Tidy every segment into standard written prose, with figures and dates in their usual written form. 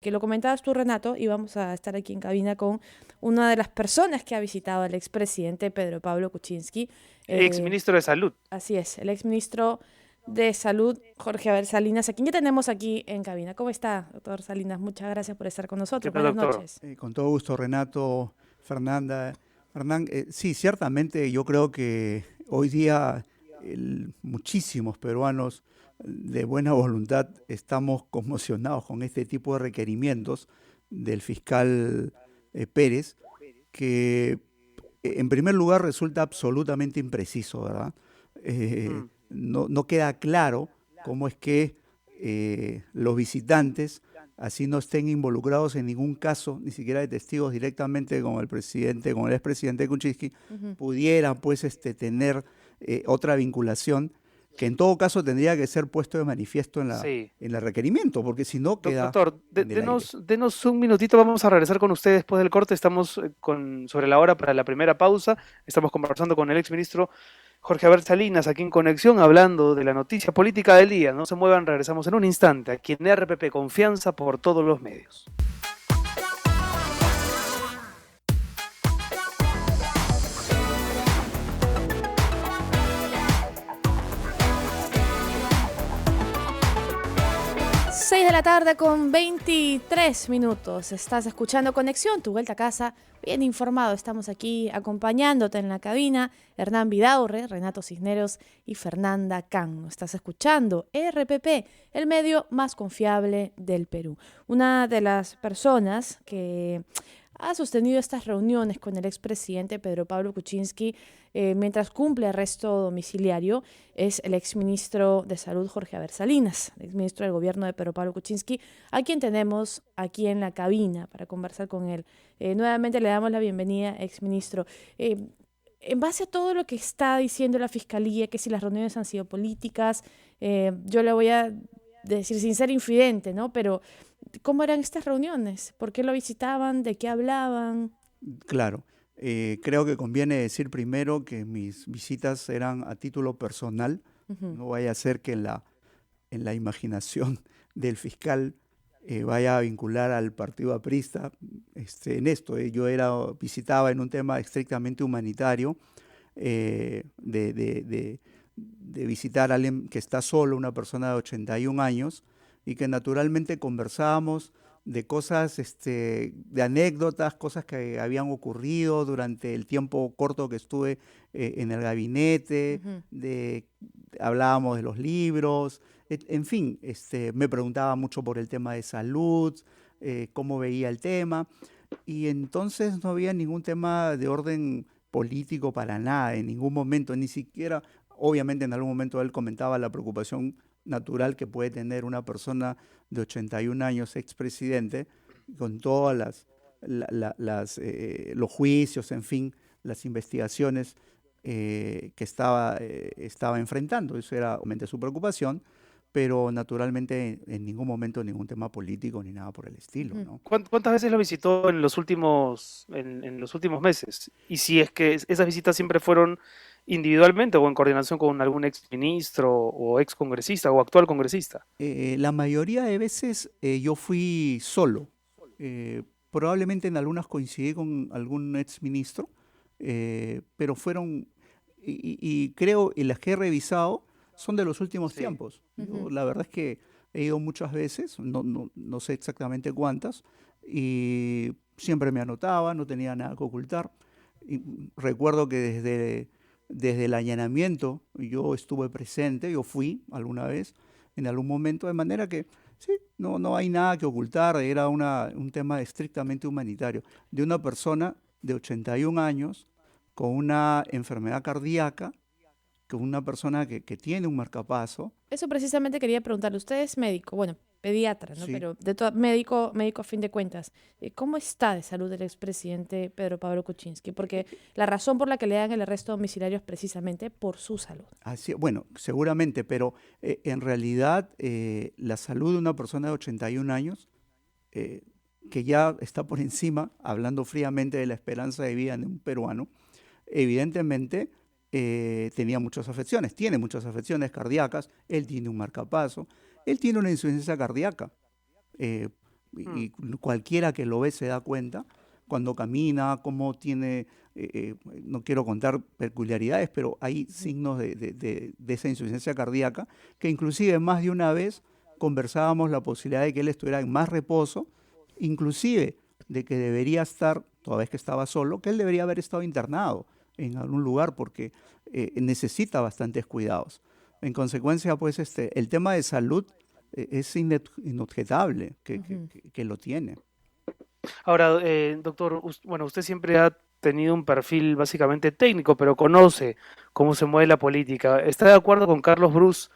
que lo comentabas tú, Renato, y vamos a estar aquí en cabina con una de las personas que ha visitado al expresidente Pedro Pablo Kuczynski. Ex Eh, ministro de Salud. Así es, el exministro de Salud, Jorge Abel Salinas, a quien ya tenemos aquí en cabina. ¿Cómo está, doctor Salinas? Muchas gracias por estar con ¿Qué nosotros. tal, Buenas doctor? noches. Con todo gusto, Renato, Fernanda. Fernán, sí, ciertamente yo creo que hoy día muchísimos peruanos de buena voluntad estamos conmocionados con este tipo de requerimientos del fiscal Pérez, que en primer lugar resulta absolutamente impreciso, ¿verdad? Mm, No queda claro cómo es que los visitantes, así no estén involucrados en ningún caso, ni siquiera de testigos directamente con el presidente, con el expresidente Kuczynski, Ujú. pudieran pues tener otra vinculación que en todo caso tendría que ser puesto de manifiesto sí. en el requerimiento, porque si no queda Doctor, en el aire. denos un minutito, vamos a regresar con usted después del corte. Estamos sobre la hora para la primera pausa. Estamos conversando con el ex ministro Jorge Abel Salinas aquí en Conexión, hablando de la noticia política del día. No se muevan, regresamos en un instante aquí en RPP, confianza por todos los medios. 6 de la tarde con 23 minutos. Estás escuchando Conexión, tu vuelta a casa. Bien informado, estamos aquí acompañándote en la cabina. Hernán Vidaurre, Renato Cisneros y Fernanda Can. Estás escuchando RPP, el medio más confiable del Perú. Una de las personas que ha sostenido estas reuniones con el expresidente Pedro Pablo Kuczynski mientras cumple arresto domiciliario es el exministro de Salud Jorge Abel Salinas, el exministro del gobierno de Pedro Pablo Kuczynski, a quien tenemos aquí en la cabina para conversar con él. Nuevamente le damos la bienvenida, exministro. En base a todo lo que está diciendo la Fiscalía, que si las reuniones han sido políticas, yo le voy a decir sin ser infidente, ¿no? Pero ¿cómo eran estas reuniones? ¿Por qué lo visitaban? ¿De qué hablaban? Claro, creo que conviene decir primero que mis visitas eran a título personal, Ujú. no vaya a ser que en la imaginación del fiscal vaya a vincular al partido aprista en esto. Visitaba en un tema estrictamente humanitario, de visitar a alguien que está solo, una persona de 81 años, y que naturalmente conversábamos de cosas, de anécdotas, cosas que habían ocurrido durante el tiempo corto que estuve en el gabinete, Ujú. hablábamos de los libros, en fin, me preguntaba mucho por el tema de salud, cómo veía el tema, y entonces no había ningún tema de orden político para nada, en ningún momento, ni siquiera, obviamente en algún momento él comentaba la preocupación natural que puede tener una persona de 81 años, expresidente, con todas los juicios, en fin, las investigaciones que estaba enfrentando. Eso era obviamente su preocupación, pero naturalmente en ningún momento ningún tema político ni nada por el estilo, Ujú. ¿no? ¿Cuántas veces lo visitó en los en los últimos meses? Y si es que esas visitas siempre fueron individualmente o en coordinación con algún ex ministro o ex congresista o actual congresista. La mayoría de veces yo fui solo. Probablemente en algunas coincidí con algún exministro, pero fueron, y creo, y las que he revisado son de los últimos Sí. tiempos. Yo Ujú. la verdad es que he ido muchas veces, no sé exactamente cuántas, y siempre me anotaba, no tenía nada que ocultar. Y recuerdo que desde el allanamiento yo estuve presente, yo fui alguna vez en algún momento, de manera que sí, no hay nada que ocultar, era un tema estrictamente humanitario, de una persona de 81 años con una enfermedad cardíaca, con una persona que tiene un marcapaso, Eso precisamente quería preguntarle. Usted es médico, bueno, pediatra, ¿no? sí. Pero de todo, médico a fin de cuentas. ¿Cómo está de salud el expresidente Pedro Pablo Kuczynski? Porque la razón por la que le dan el arresto domiciliario es precisamente por su salud. Así, bueno, seguramente, pero en realidad la salud de una persona de 81 años, eh, que ya está por encima, hablando fríamente de la esperanza de vida de un peruano, evidentemente tenía muchas afecciones, tiene muchas afecciones cardíacas, él tiene un marcapaso, él tiene una insuficiencia cardíaca, eh, y cualquiera que lo ve se da cuenta cuando camina, cómo tiene, no quiero contar peculiaridades, pero hay signos de esa insuficiencia cardíaca, que inclusive más de una vez conversábamos la posibilidad de que él estuviera en más reposo, inclusive de que debería estar, toda vez que estaba solo, que él debería haber estado internado en algún lugar porque necesita bastantes cuidados. En consecuencia, pues el tema de salud es inobjetable que lo tiene. Ahora, doctor, bueno, usted siempre ha tenido un perfil básicamente técnico, pero conoce cómo se mueve la política. ¿Está de acuerdo con Carlos Bruce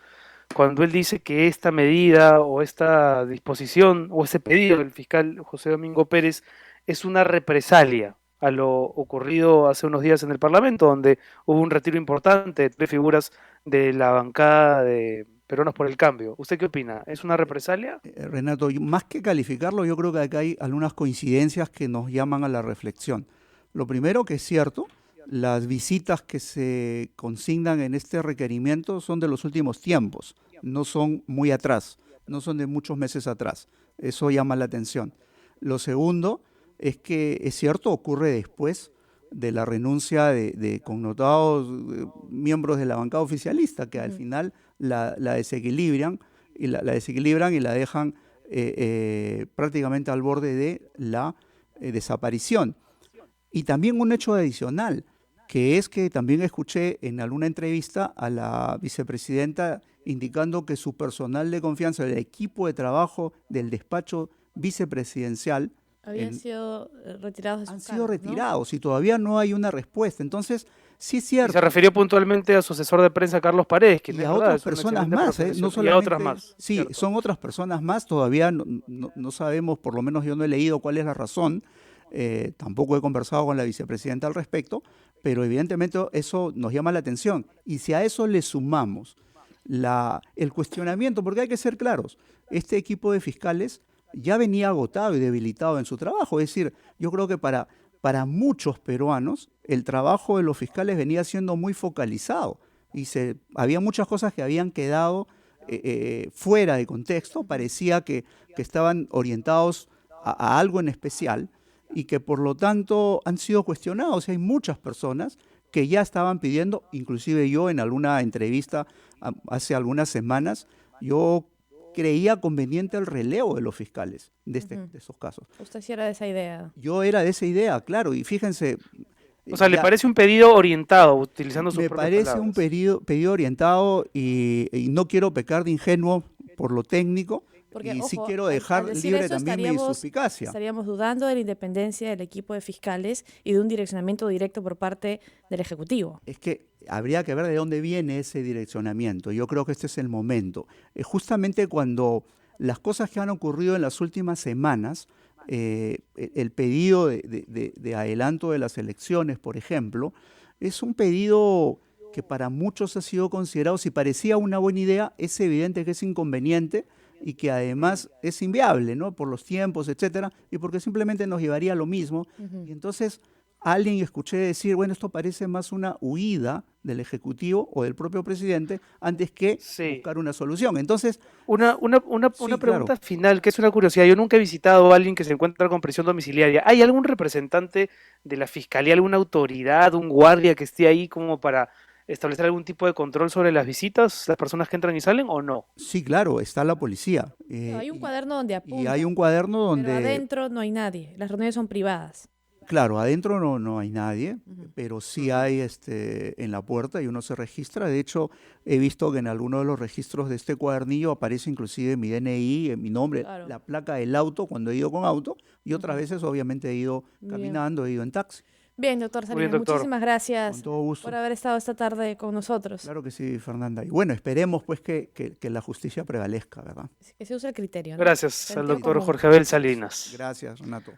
cuando él dice que esta medida o esta disposición o ese pedido del fiscal José Domingo Pérez es una represalia a lo ocurrido hace unos días en el Parlamento, donde hubo un retiro importante de 3 figuras de la bancada de Peruanos por el Cambio? ¿Usted qué opina? ¿Es una represalia? Renato, más que calificarlo, yo creo que acá hay algunas coincidencias que nos llaman a la reflexión. Lo primero que es cierto, las visitas que se consignan en este requerimiento son de los últimos tiempos, no son muy atrás, no son de muchos meses atrás. Eso llama la atención. Lo segundo es que es cierto, ocurre después de la renuncia de connotados miembros de la bancada oficialista, que al final la desequilibran y la dejan prácticamente al borde de la desaparición. Y también un hecho adicional, que es que también escuché en alguna entrevista a la vicepresidenta indicando que su personal de confianza, el equipo de trabajo del despacho vicepresidencial, Habían sido retirados de sus han cargos, sido retirados, ¿no? Y todavía no hay una respuesta. Entonces, sí es Y cierto. se refirió puntualmente a su asesor de prensa, Carlos Paredes, quien Y es a verdad, otras es un personas excelente más, profesional. no Y a solamente, otras más, sí, cierto. son otras personas más, todavía no sabemos, por lo menos yo no he leído cuál es la razón, tampoco he conversado con la vicepresidenta al respecto, pero evidentemente eso nos llama la atención. Y si a eso le sumamos el cuestionamiento, porque hay que ser claros, este equipo de fiscales ya venía agotado y debilitado en su trabajo, es decir, yo creo que para muchos peruanos el trabajo de los fiscales venía siendo muy focalizado y había muchas cosas que habían quedado fuera de contexto, parecía que estaban orientados a algo en especial y que por lo tanto han sido cuestionados. Hay muchas personas que ya estaban pidiendo, inclusive yo en alguna entrevista hace algunas semanas, yo creía conveniente el relevo de los fiscales de estos casos. Usted sí era de esa idea. Yo era de esa idea, claro, y fíjense. O sea, ¿le parece un pedido orientado, utilizando sus Me propias parece un palabras? pedido orientado y no quiero pecar de ingenuo por lo técnico, Porque, y sí ojo, quiero al dejar decir libre eso, también mi suspicacia. estaríamos dudando de la independencia del equipo de fiscales y de un direccionamiento directo por parte del Ejecutivo. Es que habría que ver de dónde viene ese direccionamiento. Yo creo que este es el momento. Justamente cuando las cosas que han ocurrido en las últimas semanas, el pedido de adelanto de las elecciones, por ejemplo, es un pedido que para muchos ha sido considerado, si parecía una buena idea, es evidente que es inconveniente y que además es inviable, ¿no? Por los tiempos, etcétera, y porque simplemente nos llevaría a lo mismo. Y entonces alguien escuché decir, bueno, esto parece más una huida del Ejecutivo o del propio presidente antes que buscar una solución. Entonces, Una sí, pregunta claro. final, que es una curiosidad. Yo nunca he visitado a alguien que se encuentra con prisión domiciliaria. ¿Hay algún representante de la fiscalía, alguna autoridad, un guardia que esté ahí como para establecer algún tipo de control sobre las visitas, las personas que entran y salen, o no? Sí, claro, está la policía. Hay un cuaderno donde apunta, y hay un cuaderno pero donde, adentro no hay nadie. Las reuniones son privadas. claro, adentro no hay nadie, pero sí hay en la puerta y uno se registra. De hecho, he visto que en alguno de los registros de este cuadernillo aparece inclusive mi DNI, mi nombre, Claro. la placa del auto cuando he ido con auto, y otras veces obviamente he ido caminando, he ido en taxi. Bien, doctor Muy bien, Salinas, doctor. muchísimas gracias Con todo gusto. por haber estado esta tarde con nosotros. Claro que sí, Fernanda. Y bueno, esperemos pues que la justicia prevalezca, ¿verdad? Que se use el criterio, ¿no? Gracias al Sentido doctor común. Jorge Abel Salinas. Gracias, Renato.